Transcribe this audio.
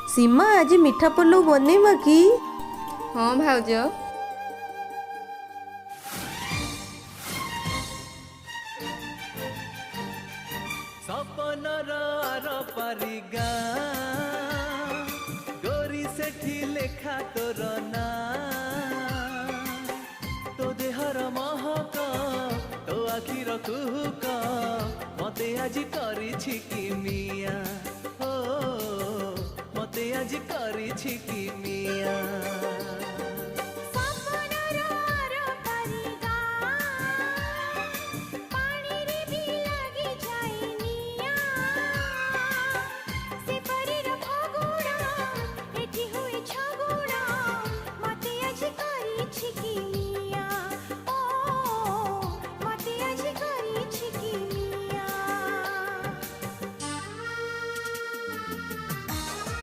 सीमा आज मिठा पल्लू बनेइबा कि? हाँ भाउज। सपनर आर पारी गाँ गोरी सेठी लेखा तोर ना तो देहर महक तो आखिर कुहुक मते आज करिछि कि मिया ओ मते आज करिछि कि मिया।